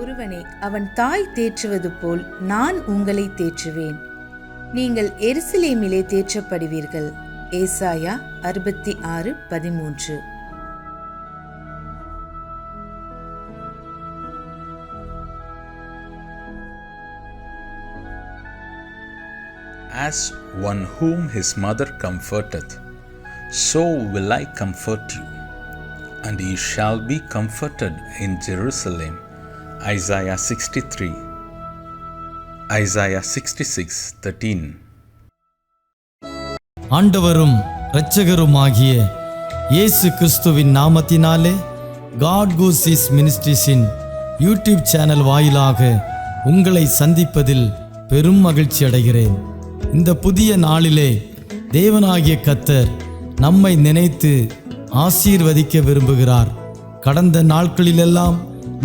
ஒருவனை அவன் தாய் தேற்றுவது போல் நான் உங்களை தேற்றுவேன். நீங்கள் எருசலேமிலே தேற்றப்படுவீர்கள். ஏசாயா 66:13. As one whom his mother comforteth, so will I comfort you, and ye shall be comforted in Jerusalem. Isaiah 63. Isaiah 66:13. ஆண்டவரும் இரட்சகருமாகிய இயேசு கிறிஸ்துவின் நாமத்தினாலே காட் கூசிஸ் மினிஸ்ட்ரீஸின் யூடியூப் சேனல் வாயிலாக உங்களை சந்திப்பதில் பெரும் மகிழ்ச்சி அடைகிறேன். இந்த புதிய நாளிலே தேவனாகிய கர்த்தர் நம்மை நினைத்து ஆசீர்வதிக்க விரும்புகிறார். கடந்த நாட்களிலெல்லாம்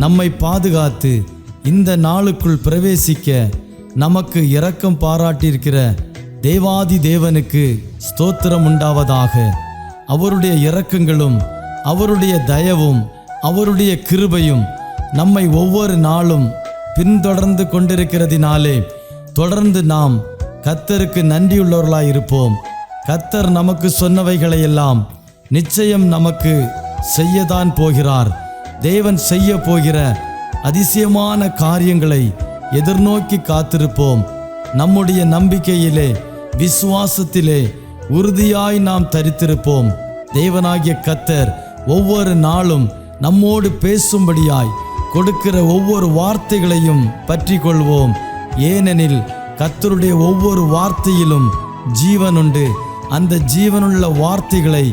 நம்மை பாதுகாத்து இந்த நாளுக்குள் பிரவேசிக்க நமக்கு இரக்கம் பாராட்டியிருக்கிற தேவாதி தேவனுக்கு ஸ்தோத்திரம் உண்டாவதாக. அவருடைய இரக்கங்களும் அவருடைய தயவும் அவருடைய கிருபையும் நம்மை ஒவ்வொரு நாளும் பின்தொடர்ந்து கொண்டிருக்கிறதினாலே தொடர்ந்து நாம் கர்த்தருக்கு நன்றியுள்ளவர்களாய் இருப்போம். கர்த்தர் நமக்கு சொன்னவைகளை எல்லாம் நிச்சயம் நமக்கு செய்யத்தான் போகிறார். தேவன் செய்ய போகிற அதிசயமான காரியங்களை எதிர்நோக்கி காத்திருப்போம். நம்முடைய நம்பிக்கையிலே விசுவாசத்திலே உறுதியாய் நாம் தரித்திருப்போம். தேவனாகிய கர்த்தர் ஒவ்வொரு நாளும் நம்மோடு பேசும்படியாய் கொடுக்கிற ஒவ்வொரு வார்த்தைகளையும் பற்றி கொள்வோம். ஏனெனில் கர்த்தருடைய ஒவ்வொரு வார்த்தையிலும் ஜீவன் உண்டு. அந்த ஜீவனுள்ள வார்த்தைகளை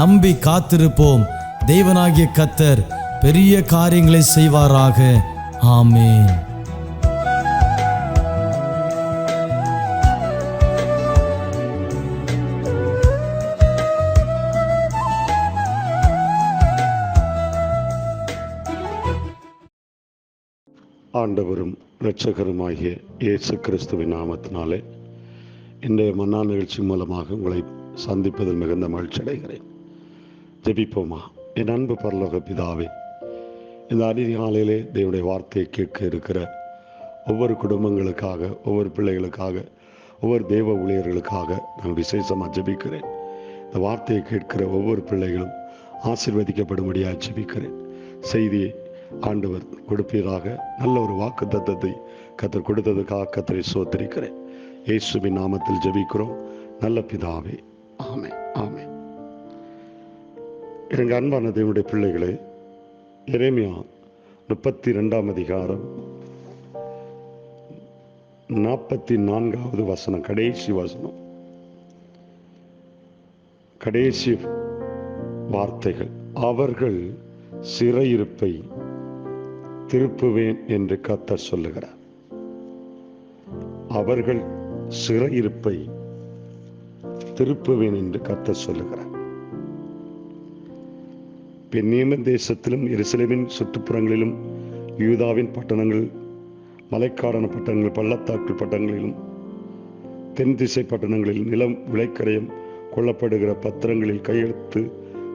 நம்பி காத்திருப்போம். தேவனாகிய கர்த்தர் பெரிய காரியங்களை செய்வாராக. ஆமென். ஆண்டவரும் இரட்சகருமாகிய இயேசு கிறிஸ்துவின் நாமத்தினாலே இன்றைய மன்னா நிகழ்ச்சி மூலமாக உங்களை சந்திப்பதில் மிகுந்த மகிழ்ச்சி அடைகிறேன். ஜெபிப்போமா. என் அன்பு பரலோக பிதாவே, இந்த அதிகாலையிலே தேவனுடைய வார்த்தையை கேட்க இருக்கிற ஒவ்வொரு குடும்பங்களுக்காக, ஒவ்வொரு பிள்ளைகளுக்காக, ஒவ்வொரு தேவ ஊழியர்களுக்காக நான் விசேஷமாக ஜெபிக்கிறேன். இந்த வார்த்தையை கேட்கிற ஒவ்வொரு பிள்ளைகளும் ஆசீர்வதிக்கப்படும்படியாக ஜெபிக்கிறேன். செய்தியை ஆண்டவர் கொடுப்பீராக. நல்ல ஒரு வாக்கு தத்தத்தை கர்த்தர் கொடுத்ததுக்காக கர்த்தரை ஸ்தோத்திரிக்கிறேன். இயேசுவின் நாமத்தில் ஜெபிக்கிறோம் நல்ல பிதாவே. ஆமென், ஆமென். எனக்கு அன்பான தேவனுடைய பிள்ளைகளே, எரேமியா 32 அதிகாரம் 44வது வசனம், கடைசி வசனம், கடைசி வார்த்தைகள். அவர்கள் சிறையிருப்பை திருப்புவேன் என்று கர்த்தர் சொல்லுகிறார். அவர்கள் சிறையிருப்பை திருப்புவேன் என்று கர்த்தர் சொல்லுகிறார். பென்னியமின் தேசத்திலும் எருசலேமின் சுற்றுப்புறங்களிலும் யூதாவின் பட்டணங்கள், மலைக்காடான பட்டணங்கள், பள்ளத்தாக்கு பட்டணங்களிலும் தென் திசை பட்டணங்களில் நிலம் விளைக்கரையும் கொள்ளப்படுகிற பத்திரங்களில் கையெழுத்து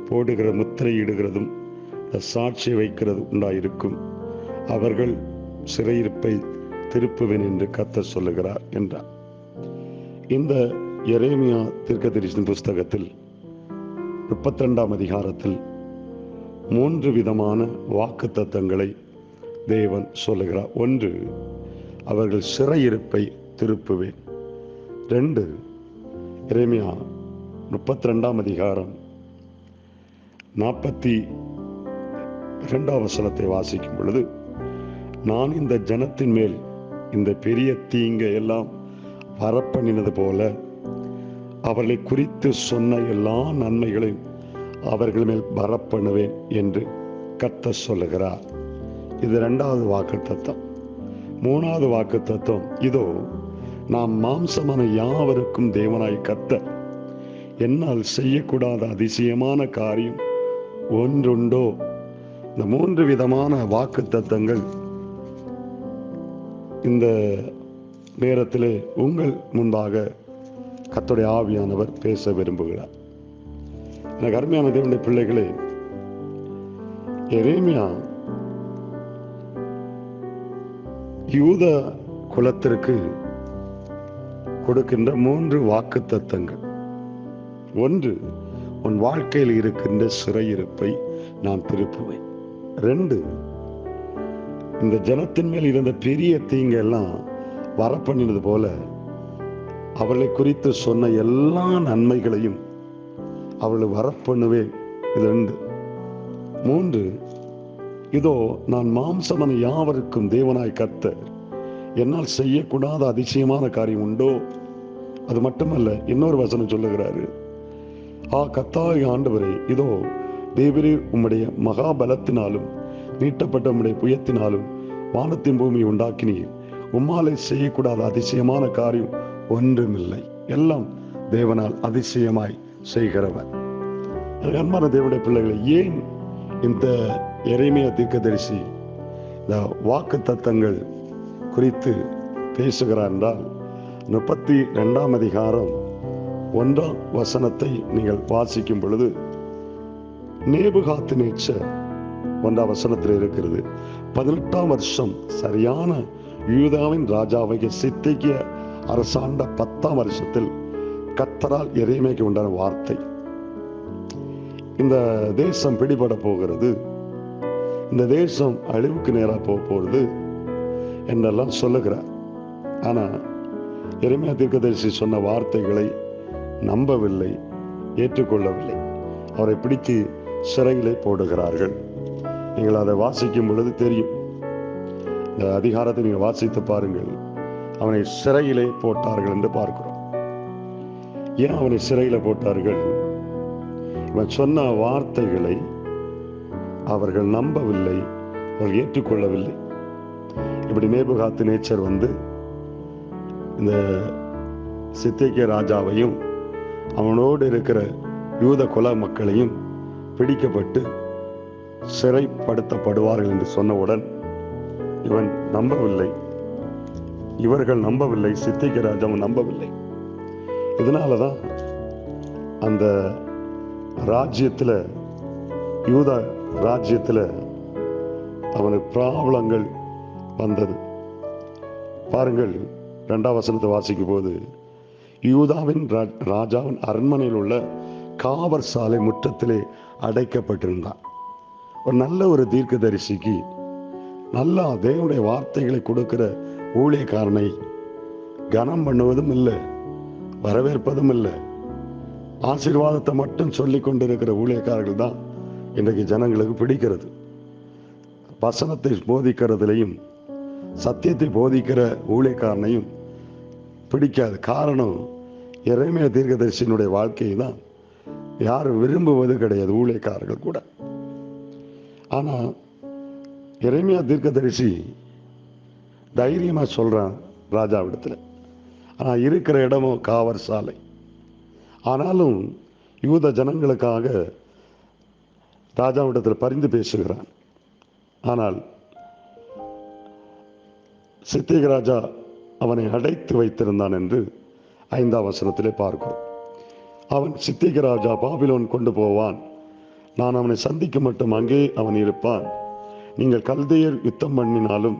போடுகிற முத்திரையிடுகிறதும் சாட்சி வைக்கிறது உண்டாயிருக்கும். அவர்கள் சிறையிருப்பை திருப்புவேன் என்று கர்த்தர் சொல்லுகிறார் என்றார். இந்த எரேமியா தீர்க்கதரிசியின் புஸ்தகத்தில் 32 அதிகாரத்தில் 3 விதமான வாக்கு தத்தங்களை தேவன் சொல்லுகிறார். 1, அவர்கள் சிறையிருப்பை திருப்புவேன். 2, எரேமியா 32 அதிகாரம் 42 வசனத்தை வாசிக்கும் பொழுது, நான் இந்த ஜனத்தின் மேல் இந்த பெரிய தீங்கை எல்லாம் வரப்பண்ணினது போல அவர்களை குறித்து சொன்ன எல்லா நன்மைகளையும் அவர்கள் மேல் வரப்பண்ணுவேன் என்று கர்த்தர் சொல்லுகிறார். இது 2வது வாக்கு தத்தம். 3வது வாக்கு தத்தம், இதோ நாம் மாம்சமான யாவருக்கும் தேவனாய் கர்த்தர் என்னால் செய்யக்கூடாத அதிசயமான காரியம் ஒன்றுண்டோ. இந்த 3 விதமான வாக்கு தத்தங்கள் இந்த நேரத்திலே உங்கள் முன்பாக கர்த்தருடைய ஆவியானவர் பேச விரும்புகிறார். எனக்கு அருமையான தேவனுடைய பிள்ளைகளே, எரேமியா யூத குலத்திற்கு கொடுக்கின்ற 3 வாக்குத்தத்தங்கள். 1, உன் வாழ்க்கையில் இருக்கின்ற சிறையிருப்பை நான் திருப்புவேன். 2, இந்த ஜனத்தின் மேல் இருந்த பெரிய தீங்கெல்லாம் வரப்பண்ணினது போல அவர்களை குறித்து சொன்ன எல்லா நன்மைகளையும் அவளை வரப்பண்ணுவேன். இது 2. 3, இதோ நான் மாம்சமன யாவருக்கும் தேவனாய் கர்த்தர், என்னால் செய்யக்கூடாத அதிசயமான காரியம் உண்டோ? அது மட்டுமல்ல, இன்னொரு வசனம் சொல்லுகிறாரு, கர்த்தாவே ஆண்டவரே, இதோ தேவரே உம்முடைய மகாபலத்தினாலும் நீட்டப்பட்ட உம்முடைய புயத்தினாலும் வானத்தின் பூமியை உண்டாக்கினீர். உம்மாலே செய்யக்கூடாத அதிசயமான காரியம் ஒன்றுமில்லை. எல்லாம் தேவனால் அதிசயமாய் செய்கிறவர். அன்பான தேவனுடைய பிள்ளைகளை, ஏன் இந்த எரேமியா தீர்க்கதரிசி இந்த வாக்கு தத்தங்கள் குறித்து பேசுகிறார் என்றால், 32ஆம் அதிகாரம் 1ஆம் வசனத்தை நீங்கள் வாசிக்கும் பொழுது, நேபுகாத்நேச்சர் 1ஆம் வசனத்தில் இருக்கிறது, 18ஆம் வருஷம் சரியான யூதாவின் ராஜாவாகிய சித்கியா அரசாண்ட 10ஆம் வருஷத்தில் கர்த்தரால் எரேமியாவுக்கு உண்டான வார்த்தை, இந்த தேசம் பிடிபட போகிறது, இந்த தேசம் அழிவுக்கு நேராக போகிறது என்றெல்லாம் சொல்லுகிறார். ஆனா எரேமியா தீர்க்கதரிசி சொன்ன வார்த்தைகளை நம்பவில்லை, ஏற்றுக்கொள்ளவில்லை. அவரை பிடித்து சிறையிலே போடுகிறார்கள். நீங்கள் அதை வாசிக்கும் பொழுது தெரியும். இந்த அதிகாரத்தை நீங்கள் வாசித்து பாருங்கள். அவனை சிறையிலே போட்டார்கள் என்று பார்க்கிறோம். ஏன் அவனை சிறையில போட்டார்கள்? இவன் சொன்ன வார்த்தைகளை அவர்கள் நம்பவில்லை, அவர்கள் ஏற்றுக்கொள்ளவில்லை. இப்படி நேபுகாத்நேச்சர் இந்த சித்கியா ராஜாவையும் அவனோடு இருக்கிற யூத குல மக்களையும் பிடிக்கப்பட்டு சிறைப்படுத்தப்படுவார்கள் என்று சொன்னவுடன் இவன் நம்பவில்லை, இவர்கள் நம்பவில்லை, சித்கியா ராஜாவும் நம்பவில்லை. இதனாலதான் அந்த ராஜ்யத்தில், யூதா ராஜ்யத்தில் அவனுக்கு பிராபலங்கள் வந்தது. பாருங்கள், 2ஆம் வசனத்தை வாசிக்கும் போது, யூதாவின் ராஜாவின் அரண்மனையில் உள்ள காவற் சாலை முற்றத்திலே அடைக்கப்பட்டிருந்தான். ஒரு நல்ல ஒரு தீர்க்கதரிசிக்கு, நல்ல தேவனுடைய வார்த்தைகளை கொடுக்கிற ஊழியக்காரனை கனம் பண்ணுவதும் இல்லை, வரவேற்பதும் இல்லை, ஆசீர்வாதத்தை மட்டும் சொல்லி கொண்டிருக்கிற ஊழியக்காரர்கள் தான் இன்றைக்கு ஜனங்களுக்கு பிடிக்கிறது. வசனத்தை போதிக்கிறதுலையும் சத்தியத்தை போதிக்கிற ஊழியக்காரனையும் பிடிக்காது. காரணம், எரேமியா தீர்க்கதரிசியினுடைய வாழ்க்கையை தான் யாரும் விரும்புவது கிடையாது, ஊழியக்காரர்கள் கூட. ஆனா எரேமியா தீர்க்கதரிசி தைரியமா சொல்றான் ராஜாவிடத்துல. ஆனா இருக்கிற இடமோ காவற் சாலை. ஆனாலும் யூத ஜனங்களுக்காக ராஜாவிடத்தில் பரிந்து பேசுகிறான். ஆனால் சித்கியா ராஜா அவனை அடைத்து வைத்திருந்தான் என்று 5ஆம் வசனத்திலே பார்க்கிறோம். அவன் சித்கியா ராஜா பாபிலோன் கொண்டு போவான், நான் அவனை சந்திக்க மட்டும் அங்கே அவன் இருப்பான், நீங்கள் கல்தையர் யுத்தம் பண்ணினாலும்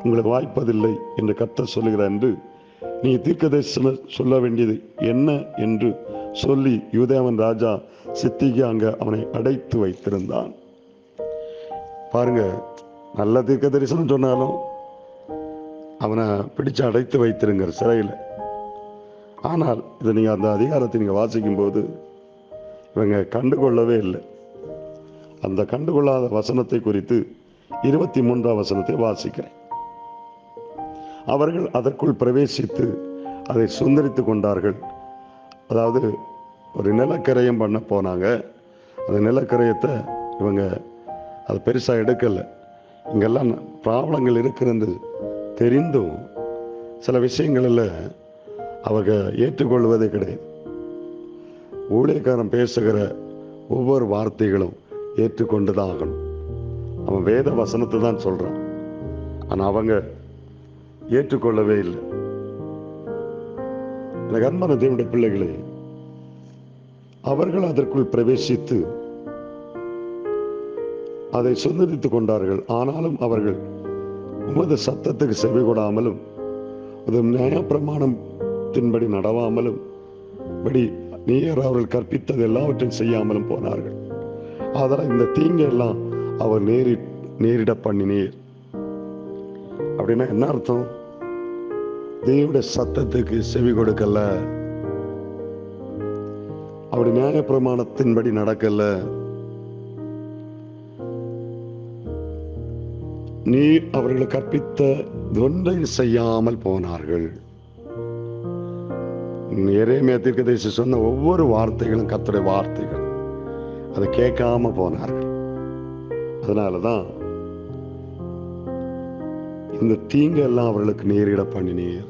உங்களுக்கு வாய்ப்பதில்லை என்று கர்த்தர் சொல்லுகிறார் என்று நீ தீர்க்கதரிசனம் சொல்ல வேண்டியது என்ன என்று சொல்லி யூதேவன் ராஜா சித்கியா அங்க அவனை அடைத்து வைத்திருந்தான். பாருங்க, நல்ல தீர்க்க தரிசனம் சொன்னாலும் அவனை பிடிச்சு அடைத்து வைத்திருங்க சிறையில். ஆனால் இதை நீங்க அந்த அதிகாரத்தை நீங்க வாசிக்கும் போது இவங்க கண்டுகொள்ளவே இல்லை. அந்த கண்டுகொள்ளாத வசனத்தை குறித்து 23ஆம் வசனத்தை வாசிக்கிறேன். அவர்கள் அதற்குள் பிரவேசித்து அதை சுந்தரித்து கொண்டார்கள். அதாவது ஒரு நிலக்கரையம் பண்ண போனாங்க. அந்த நிலக்கரையத்தை இவங்க அது பெருசாக எடுக்கலை. இங்கெல்லாம் ப்ராப்ளங்கள் இருக்கிறது தெரிந்தும் சில விஷயங்களில் அவங்க ஏற்றுக்கொள்வதே கிடையாது. ஊழியக்காரன் பேசுகிற ஒவ்வொரு வார்த்தைகளும் ஏற்றுக்கொண்டு தான் ஆகணும். அவன் வேத வசனத்தை தான் சொல்றான், ஆனால் அவங்க ஏற்றுக்கொள்ளவே இல்லை. எனக்கு அன்பான தேவனுடைய பிள்ளைகளே, அவர்கள் அதற்குள் பிரவேசித்து அதை சுந்தரித்துக் கொண்டார்கள். ஆனாலும் அவர்கள் உமது சத்தத்துக்கு செவி கொடாமலும் உமது நியாயப்பிரமாணத்தின்படி நடவாமலும் படி நீர் அவர்கள் கற்பித்தது எல்லாவற்றையும் செய்யாமலும் போனார்கள். அதனால் இந்த தீங்கெல்லாம் அவர் நேரிட பண்ணினீர். அப்படின்னா என்ன அர்த்தம்? தேவனுடைய சத்தத்துக்கு செவி கொடுக்கல, அப்படி நியாயப்பிரமாணத்தின்படி நடக்கல, நீர் அவர்கள் கற்பித்த ஒன்றையும் செய்யாமல் போனார்கள். எரேமியா தீர்க்கதரிசி சொன்ன ஒவ்வொரு வார்த்தைகளும் கர்த்தருடைய வார்த்தைகள், அதை கேட்காம போனார்கள். அதனாலதான் இந்த தீங்கு எல்லாம் அவர்களுக்கு நேரிட பண்ணினீர்.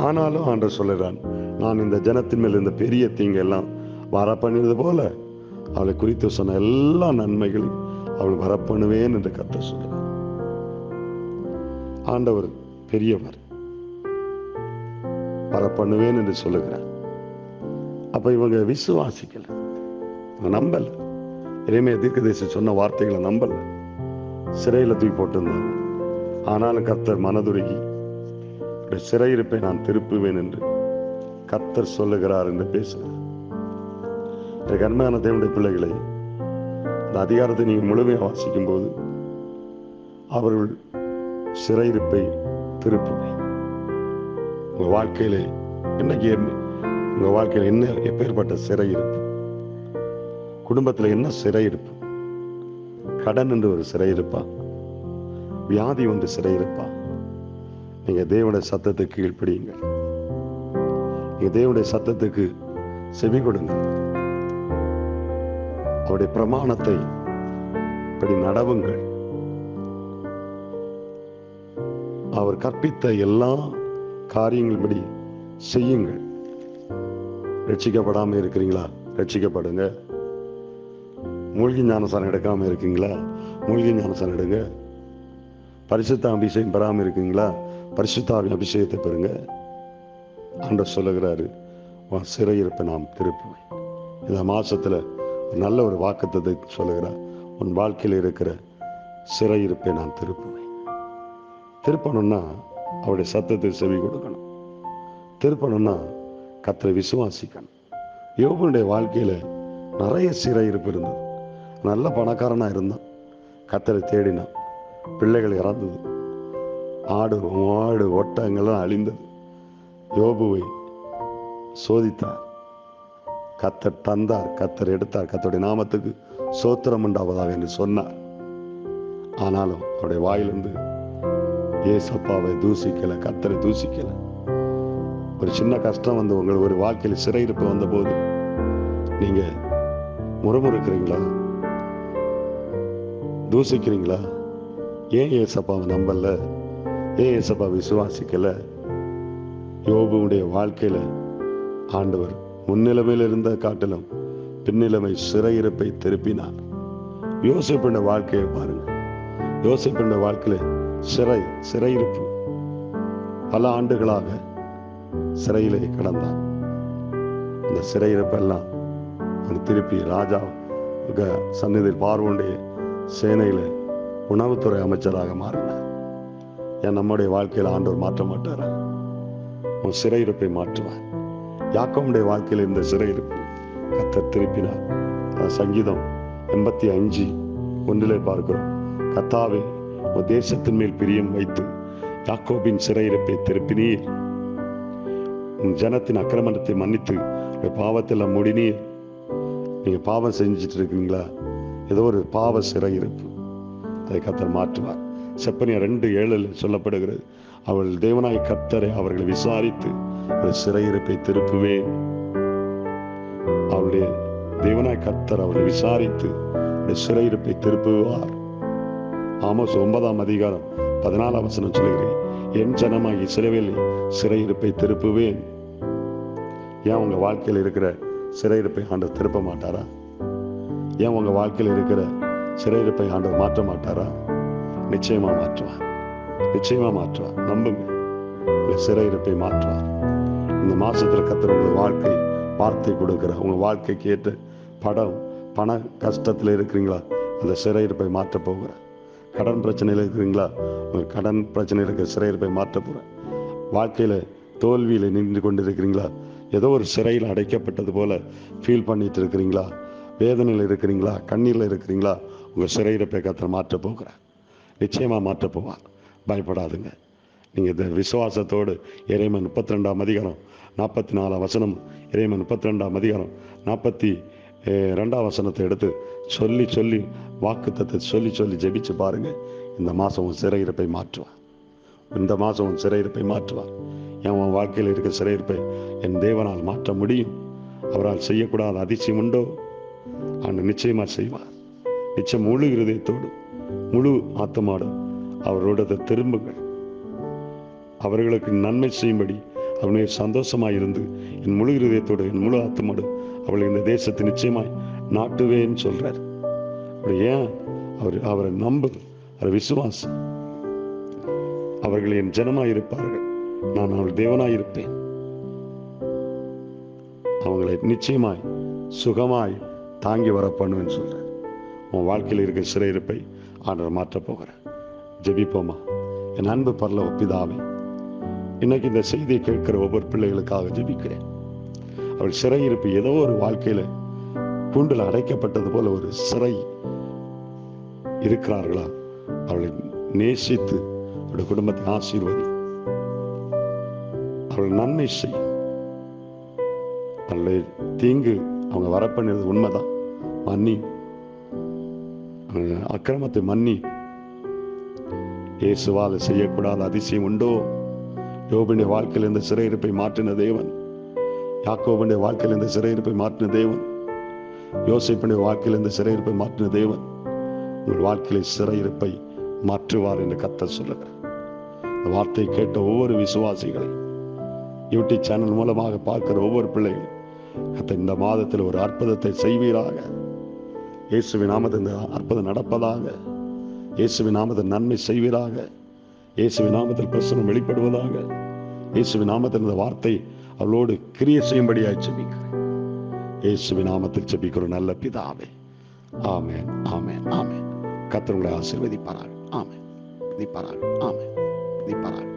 ஆனாலும் ஆண்டவர் சொல்லுறான், நான் இந்த ஜனத்தின் மேல் இந்த பெரிய தீங்கு எல்லாம் வர பண்ணினது போல அவளை குறித்து சொன்ன எல்லா நன்மைகளையும் அவள் வரப்பண்ணுவேன் என்று கர்த்தர் சொல்லுவார். ஆண்டவர் பெரியவர், வரப்பண்ணுவேன் என்று சொல்லுகிறார். அப்ப இவங்க விசுவாசிக்கல, நம்பல. எரேமியா தீர்க்கதரிசி சொன்ன வார்த்தைகளை நம்பல, சிறையில தூக்கி போட்டிருந்தாங்க. ஆனாலும் கர்த்தர் மனதுருகி சிறையிருப்பை நான் திருப்புவேன் என்று கர்த்தர் சொல்லுகிறார் என்று பேசுகிறார். அருமையான தேவனுடைய பிள்ளைகளை, இந்த அதிகாரத்தை நீங்கள் முழுமையாக வாசிக்கும் போது அவர்கள் சிறையிருப்பை திருப்புவேன். உங்க வாழ்க்கையில இன்னைக்கு உங்க வாழ்க்கையில் என்ன எப்பேற்பட்ட சிறையிருப்பு? குடும்பத்தில் என்ன சிறையிருப்பு? கடன் என்று ஒரு சிறையிருப்பா? வியாதி ஒன்று சிறையிருப்பா? நீங்க தேவனுடைய சத்தத்துக்கு கீழ்ப்படியுங்கள், நீங்க தேவனுடைய சத்தத்துக்கு செவி கொடுங்க, அவருடைய பிரமாணத்தை இப்படி நடவுங்கள், அவர் கற்பித்த எல்லா காரியங்கள்படி செய்யுங்கள். ரட்சிக்கப்படாம இருக்கிறீங்களா? ரட்சிக்கப்படுங்க. மூழ்கி ஞானசானம் எடுக்காம இருக்கீங்களா? மூழ்கி ஞானசானம் எடுங்க. பரிசுத்த அபிஷேகம் பெறாம இருக்கீங்களா? பரிசுத்தாவின் அபிஷேகத்தை பெறுங்க. ஆண்டவர் சொல்லுகிறாரு, உன் சிறையிருப்பை நாம் திருப்புவேன். இந்த மாசத்துல நல்ல ஒரு வாக்குத்தத்தை சொல்லுகிறார், உன் வாழ்க்கையில் இருக்கிற சிறையிருப்பை நான் திருப்புவேன். திருப்பணும்னா அவருடைய சத்தத்தை செவி கொடுக்கணும். திருப்பணும்னா கர்த்தரை விசுவாசிக்கணும். யோபுடைய வாழ்க்கையில நிறைய சிறையிருப்பு இருந்தது. நல்ல பணக்காரனா இருந்தான், கர்த்தரை தேடினான், பிள்ளைகள் இறந்தது, ஆடு மாடு ஒட்டங்கள்லாம் அழிந்தது. யோபுவை சோதித்தார், கர்த்தர் தந்தார், கர்த்தர் எடுத்தார், கர்த்தருடைய நாமத்துக்கு சோத்திரம் உண்டாவதாக என்று சொன்னார். ஆனாலும் அவருடைய வாயிலிருந்து ஏசப்பாவை தூசிக்கல, கர்த்தரை தூசிக்கல. ஒரு சின்ன கஷ்டம் வந்து உங்களுக்கு ஒரு வாழ்க்கையில் சிறையிருப்பு வந்த போது நீங்க முறுமுறுக்கிறீங்களா? தூசிக்கிறீங்களா? ஏன் ஏசப்பாவை நம்பல? ஏன் ஏசப்பாவை விசுவாசிக்கல? யோபுடைய வாழ்க்கையில ஆண்டவர் முன்னிலைமையில் இருந்த காட்டிலும் பின்னிலைமை சிறையிருப்பை திருப்பினார். யோசேப்புடைய வாழ்க்கையை பாருங்க. யோசேப்புடைய வாழ்க்கையில சிறையிருப்பு, பல ஆண்டுகளாக சிறையிலே கடந்தான். இந்த சிறையிருப்பெல்லாம் திருப்பி ராஜா சந்நிதியில் பார்வோனுடைய சேனையில உணவுத்துறை அமைச்சராக மாறினார். ஏன் நம்முடைய வாழ்க்கையில் ஆண்டவர் மாற்ற மாட்டாரா? உன் சிறையிருப்பை மாற்றுவார். யாக்கோபுடைய வாழ்க்கையில் இந்த சிறையிருப்பு கர்த்தர் திருப்பினார். சங்கீதம் 85:1 பார்க்கிறோம், கர்த்தாவே உன் தேசத்தின் மேல் பிரியம் வைத்து யாக்கோபின் சிறையிருப்பை திருப்பினீர். உன் ஜனத்தின் அக்கிரமத்தை மன்னித்து பாவத்தில் மூடினீர். நீங்க பாவம் செஞ்சுட்டு இருக்கீங்களா? ஏதோ ஒரு பாவ சிறையிருப்பு, அதை கர்த்தர் மாற்றுவார். செப்பனியா 2:7 சொல்லப்படுகிறது, அவள் தேவனாய் கர்த்தரை அவர்களை விசாரித்து அவள் சிறையிருப்பை திருப்புவேன். அவளுடைய தேவனாய் கர்த்தர் அவளை விசாரித்து சிறையிருப்பை திருப்புவார். ஆமோஸ் 9:14 சொல்லுகிறேன், என் ஜனமாகி இஸ்ரவேலை சிறையிருப்பை திருப்புவேன். ஏன் உங்க வாழ்க்கையில் இருக்கிற சிறையிருப்பை ஆண்டவர் திருப்ப மாட்டாரா? ஏன் உங்க வாழ்க்கையில் இருக்கிற சிறையிருப்பை ஆண்டவர் மாற்ற மாட்டாரா? நிச்சயமா மாற்றுவார், நிச்சயமா மாற்றுவார். நம்புங்க, சிறையிருப்பை மாற்றுவார். இந்த மாசத்துல கர்த்தர் உங்க வாழ்க்கை வார்த்தை கொடுக்கிற, உங்க வாழ்க்கைக்கு ஏற்ற பண கஷ்டத்துல இருக்கிறீங்களா? அந்த சிறையிருப்பை மாற்ற போகிற கடன் பிரச்சனையில் இருக்கிறீங்களா? உங்கள் கடன் பிரச்சனையில் இருக்கிற சிறையிருப்பை மாற்ற போகிறேன். வாழ்க்கையில் தோல்வியில் நின்று கொண்டு இருக்கிறீங்களா? ஏதோ ஒரு சிறையில் அடைக்கப்பட்டது போல் ஃபீல் பண்ணிட்டு இருக்கிறீங்களா? வேதனையில் இருக்கிறீங்களா? கண்ணீரில் இருக்கிறீங்களா? உங்கள் சிறையிருப்பை கர்த்தர் மாற்ற போகிறார். நிச்சயமாக மாற்ற போவார். பயப்படாதுங்க. நீங்கள் இந்த விசுவாசத்தோடு எரேமியா 32ஆம் அதிகாரம் 44ஆம் வசனம், எரேமியா 32ஆம் அதிகாரம் 42ஆம் வசனத்தை எடுத்து சொல்லி வாக்குத்தத்தை சொல்லி ஜெபிச்சு பாருங்க. இந்த மாதம் உன் சிறையிருப்பை மாற்றுவார். இந்த மாதம் உன் சிறையிருப்பை மாற்றுவார். என் வாழ்க்கையில் இருக்க சிறையிருப்பை என் தேவனால் மாற்ற முடியும். அவரால் செய்யக்கூடாத அதிசயம் உண்டோ? ஆனால் நிச்சயமாக செய்வார். நிச்சயம் முழு இருதயத்தோடு முழு ஆத்மாவோடு அவரோட திரும்புங்கள். அவர்களுக்கு நன்மை செய்யும்படி அவனுடைய சந்தோஷமாய் இருந்து என் முழு இருதயத்தோடு என் முழு ஆத்மாவோடு அவளை இந்த தேசத்தை நிச்சயமாய் நாட்டுவேன்னு சொல்றார். அப்படி ஏன்? அவரை நம்பு, அவரை விசுவாசம். அவர்கள் என் ஜனமாய் இருப்பார்கள், நான் அவள் தேவனாய் இருப்பேன். அவங்களை நிச்சயமாய் சுகமாய் தாங்கி வர பண்ணுவேன்னு சொல்றேன். உன் வாழ்க்கையில் இருக்கிற சிறையிருப்பை ஆண்டவர் மாற்ற போகிறேன். ஜெபிப்போமா? என் அன்பு பரலோக பிதாவே, இன்னைக்கு இந்த செய்தியை கேட்கிற ஒவ்வொரு பிள்ளைகளுக்காக ஜெபிக்கிறேன். அவள் சிறையிருப்பு ஏதோ ஒரு வாழ்க்கையில கூண்டில் அடைக்கப்பட்டது போல ஒரு சிறை இருக்கிறார்களா? அவளை நேசித்து அவருடைய குடும்பத்தை ஆசீர்வதி, அவர்கள் நன்மை செய். அவளை தீங்கு அவங்க வரப்பண்ணியது உண்மைதான், மன்னி. அக்கிரமத்தை மன்னி. இயேசுவால் செய்யக்கூடாத அதிசயம் உண்டோ? யோபுடைய வாழ்க்கையில் இந்த சிறையிருப்பை மாற்றின தேவன், யாக்கோபுடைய வாழ்க்கையில் இந்த சிறையிருப்பை மாற்றின தேவன், யோசேப்புடைய வாழ்க்கையில் இந்த சிறையிருப்பை மாற்றின தேவன் உங்கள் வாழ்க்கையில சிறையிருப்பை மாற்றுவார் என்று கர்த்தர் சொல்லுகிறார். இந்த வார்த்தையை கேட்ட ஒவ்வொரு விசுவாசிகளை, யூடியூப் சேனல் மூலமாக பார்க்கிற ஒவ்வொரு பிள்ளைகளும் கர்த்தர் இந்த மாதத்தில் ஒரு அற்புதத்தை செய்வீராக. இயேசுவின் நாமத்தில் இந்த அற்புதம் நடப்பதாக. இயேசுவின் நாமத்தில் நன்மை செய்வீராக. இயேசுவின் நாமத்தில் பிரசனம் வெளிப்படுவதாக. இயேசுவின் நாமத்தில் இந்த வார்த்தை அவளோடு கிரியை செய்யும்படியாய் ஜெபிக்கிறேன். இயேசுவின் நாமத்தில் ஜெபிக்கிறோம் நல்ல பிதாவே. ஆமென், ஆமென், ஆமென். கர்த்தர் உங்களை ஆசீர்வதிப்பாராக. ஆமென். ஆமென். ஆமென்.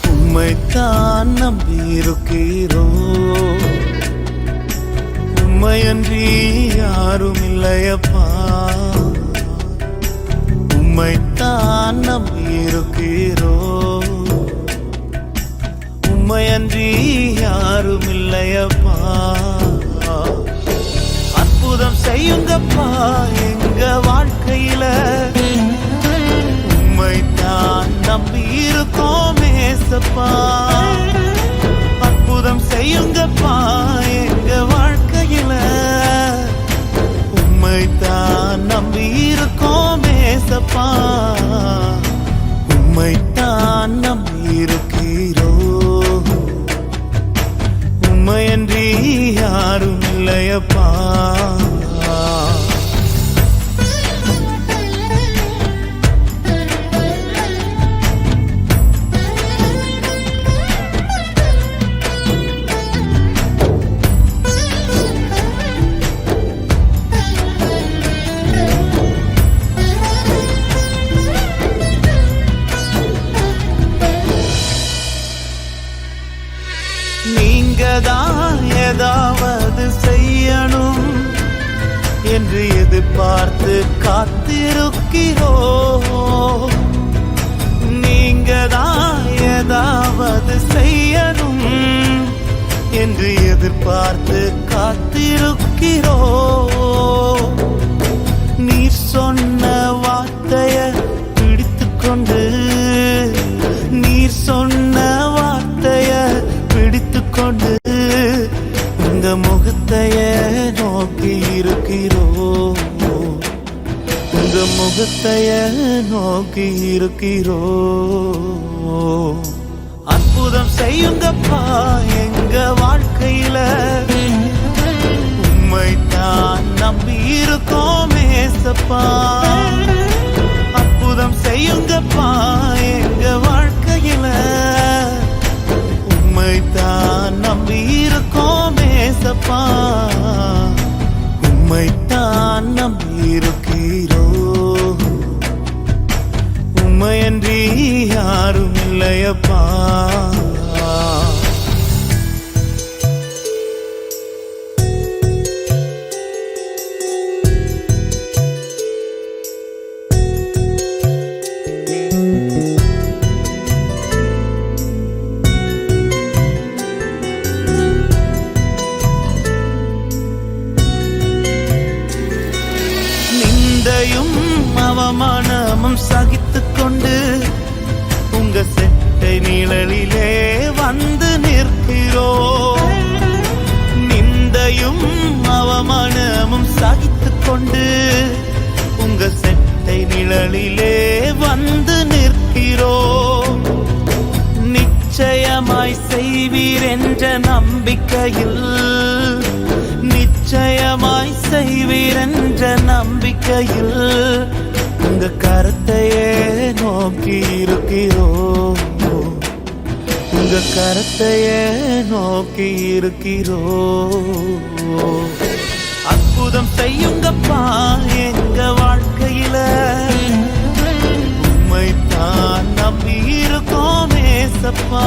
உம்மைத்தான் நம்பியிருக்கிறோம், உம்மையன்றி யாரும் இல்லையப்பா. உம்மைத்தான் நம்பியிருக்கிறோம், உம்மையன்றி யாரும் இல்லையப்பா. அற்புதம் செய்யுங்கப்பா எங்க வாழ்க்கையில, உம்மைத்தான் நம்பி இருக்கோம் ஏசப்பா. அற்புதம் செய்யுங்கப்பா எங்க வாழ்க்கையில, உம்மைத்தான் நம்பி இருக்கோம் ஏசப்பா. உம்மைத்தான் நம்பி இருக்கிறோம், உம்மையன்றி யாரும் இல்லையப்பா. நீங்கதான் ஏதாவது செய்யணும் என்று எதிர்பார்த்து காத்திருக்கிறோம். நீங்கதான் ஏதாவது செய்யணும் என்று எதிர்பார்த்து காத்திருக்கிறோம். நீர் சொன்ன வார்த்தைய பிடித்துக்கொண்டு, நீர் சொன்ன வார்த்தைய பிடித்துக்கொண்டு உங்க முகத்தைய நோக்கி இருக்கிறோம், உங்க முகத்தைய நோக்கி இருக்கிறோம். அற்புதம் செய்யுங்கப்பா எங்க எங்க வாழ்க்கையில உம்மைத்தான் நம்பி இருக்கோம் ஏசப்பா. அற்புதம் செய்யுங்கப்பா எங்க வாழ்க்கையில உம்மைத்தான் நம்பி இருக்கோம் ஏசப்பா. உம்மைத்தான் நம்பி இருக்கிறோ, உம்மையன்றி யாரும் இல்லையப்பா. அவமானமும் சகித்துக் கொண்டு உங்க செட்டை நிழலிலே வந்து நிற்கிறோம். நிந்தையும் அவமானமும் சகித்துக் கொண்டு உங்க செட்டை நிழலிலே வந்து நிற்கிறோம். நிச்சயமாய் செய்வீர் என்ற நம்பிக்கையில், நிச்சயமாய் செய்வீர் என்ற நம்பிக்கையில் உங்க கரத்தையே நோக்கி இருக்கிறோம். உங்க கரத்தையே நோக்கி இருக்கிறோம். அற்புதம் செய்யுங்கப்பா எங்க வாழ்க்கையில உம்மைத்தான் நம்பி இருக்கோம் ஏசப்பா.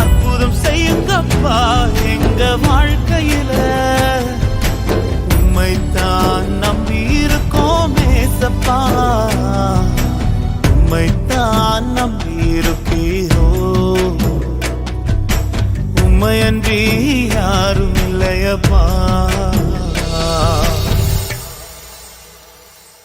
அற்புதம் செய்யுங்கப்பா எங்க வாழ்க்கையில உம்மைத்தான் நம்பி இருக்கோம் ஏசப்பா. உம்மைத்தான் நம்பி இருக்கிறோம், உம்மையன்றி யாரும் இல்லையப்பா.